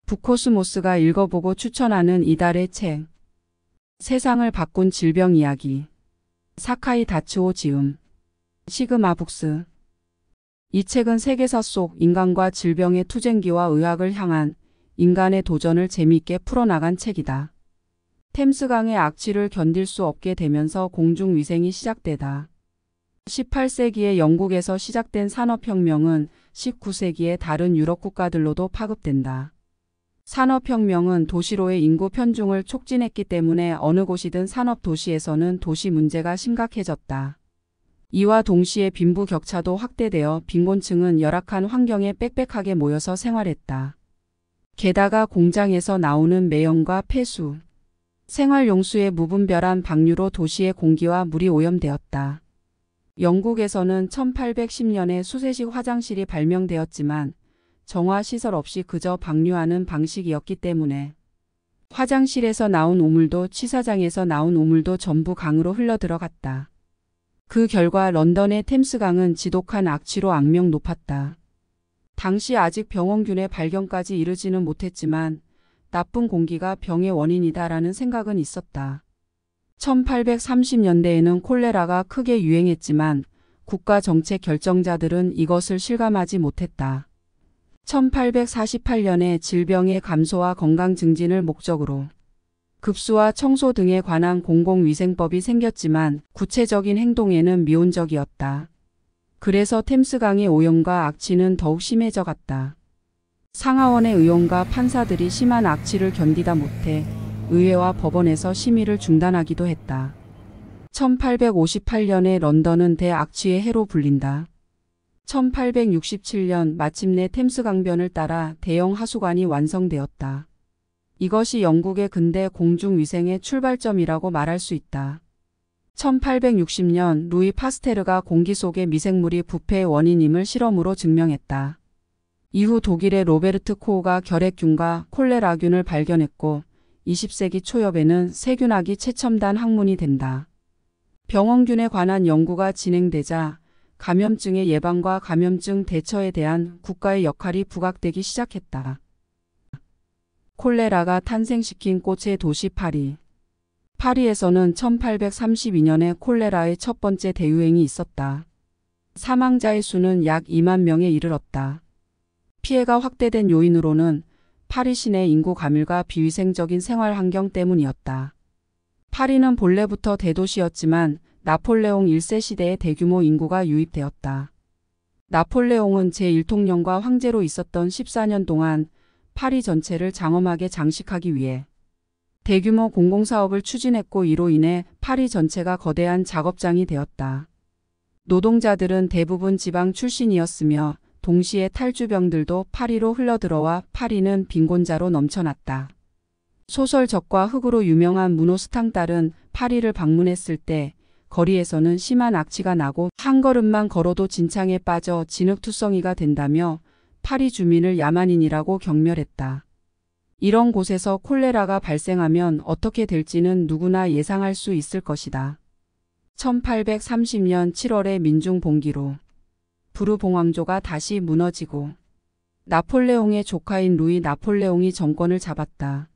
북코스모스가 읽어보고 추천하는 이달의 책. 세상을 바꾼 질병 이야기. 사카이 다츠오 지음. 시그마 북스. 이 책은 세계사 속 인간과 질병의 투쟁기와 의학을 향한 인간의 도전을 재미있게 풀어나간 책이다. 템스강의 악취를 견딜 수 없게 되면서 공중위생이 시작되다. 18세기에 영국에서 시작된 산업혁명은 19세기의 다른 유럽 국가들로도 파급된다. 산업혁명은 도시로의 인구 편중을 촉진했기 때문에 어느 곳이든 산업도시에서는 도시 문제가 심각해졌다. 이와 동시에 빈부격차도 확대되어 빈곤층은 열악한 환경에 빽빽하게 모여서 생활했다. 게다가 공장에서 나오는 매연과 폐수, 생활용수의 무분별한 방류로 도시의 공기와 물이 오염되었다. 영국에서는 1810년에 수세식 화장실이 발명되었지만 정화시설 없이 그저 방류하는 방식이었기 때문에 화장실에서 나온 오물도 취사장에서 나온 오물도 전부 강으로 흘러들어갔다. 그 결과 런던의 템스강은 지독한 악취로 악명 높았다. 당시 아직 병원균의 발견까지 이르지는 못했지만 나쁜 공기가 병의 원인이다라는 생각은 있었다. 1830년대에는 콜레라가 크게 유행했지만 국가 정책 결정자들은 이것을 실감하지 못했다. 1848년에 질병의 감소와 건강 증진을 목적으로 급수와 청소 등에 관한 공공위생법이 생겼지만 구체적인 행동에는 미온적이었다. 그래서 템스강의 오염과 악취는 더욱 심해져 갔다. 상하원의 의원과 판사들이 심한 악취를 견디다 못해 의회와 법원에서 심의를 중단하기도 했다. 1858년에 런던은 대악취의 해로 불린다. 1867년 마침내 템스강변을 따라 대형 하수관이 완성되었다. 이것이 영국의 근대 공중위생의 출발점이라고 말할 수 있다. 1860년 루이 파스테르가 공기 속의 미생물이 부패의 원인임을 실험으로 증명했다. 이후 독일의 로베르트 코흐가 결핵균과 콜레라균을 발견했고 20세기 초엽에는 세균학이 최첨단 학문이 된다. 병원균에 관한 연구가 진행되자 감염증의 예방과 감염증 대처에 대한 국가의 역할이 부각되기 시작했다. 콜레라가 탄생시킨 꽃의 도시 파리. 파리에서는 1832년에 콜레라의 첫 번째 대유행이 있었다. 사망자의 수는 약 2만 명에 이르렀다. 피해가 확대된 요인으로는 파리 시내 인구 감율과 비위생적인 생활 환경 때문이었다. 파리는 본래부터 대도시였지만 나폴레옹 1세 시대에 대규모 인구가 유입되었다. 나폴레옹은 제1통령과 황제로 있었던 14년 동안 파리 전체를 장엄하게 장식하기 위해 대규모 공공사업을 추진했고 이로 인해 파리 전체가 거대한 작업장이 되었다. 노동자들은 대부분 지방 출신이었으며 동시에 탈주병들도 파리로 흘러들어와 파리는 빈곤자로 넘쳐났다. 소설적과 흑으로 유명한 무노스탕 딸은 파리를 방문했을 때 거리에서는 심한 악취가 나고 한 걸음만 걸어도 진창에 빠져 진흙투성이가 된다며 파리 주민을 야만인이라고 경멸했다. 이런 곳에서 콜레라가 발생하면 어떻게 될지는 누구나 예상할 수 있을 것이다. 1830년 7월의 민중봉기로 부르봉왕조가 다시 무너지고 나폴레옹의 조카인 루이 나폴레옹이 정권을 잡았다.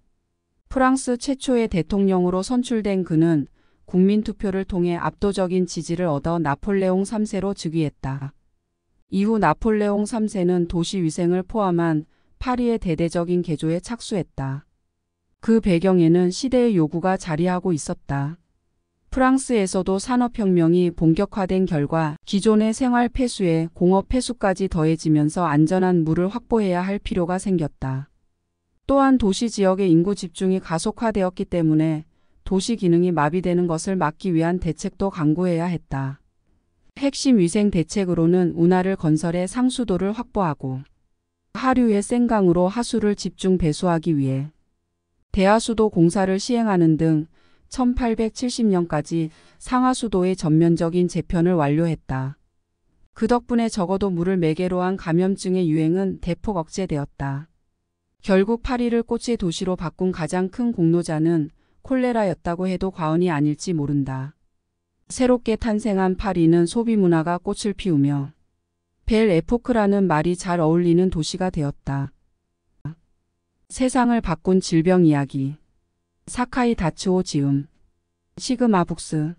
프랑스 최초의 대통령으로 선출된 그는 국민투표를 통해 압도적인 지지를 얻어 나폴레옹 3세로 즉위했다. 이후 나폴레옹 3세는 도시위생을 포함한 파리의 대대적인 개조에 착수했다. 그 배경에는 시대의 요구가 자리하고 있었다. 프랑스에서도 산업혁명이 본격화된 결과 기존의 생활 폐수에 공업 폐수까지 더해지면서 안전한 물을 확보해야 할 필요가 생겼다. 또한 도시 지역의 인구 집중이 가속화되었기 때문에 도시 기능이 마비되는 것을 막기 위한 대책도 강구해야 했다. 핵심 위생 대책으로는 운하를 건설해 상수도를 확보하고 하류의 센강으로 하수를 집중 배수하기 위해 대하수도 공사를 시행하는 등 1870년까지 상하수도의 전면적인 재편을 완료했다. 그 덕분에 적어도 물을 매개로 한 감염증의 유행은 대폭 억제되었다. 결국 파리를 꽃의 도시로 바꾼 가장 큰 공로자는 콜레라였다고 해도 과언이 아닐지 모른다. 새롭게 탄생한 파리는 소비 문화가 꽃을 피우며 벨 에포크라는 말이 잘 어울리는 도시가 되었다. 세상을 바꾼 질병 이야기. 사카이 다츠오 지음. 시그마 북스.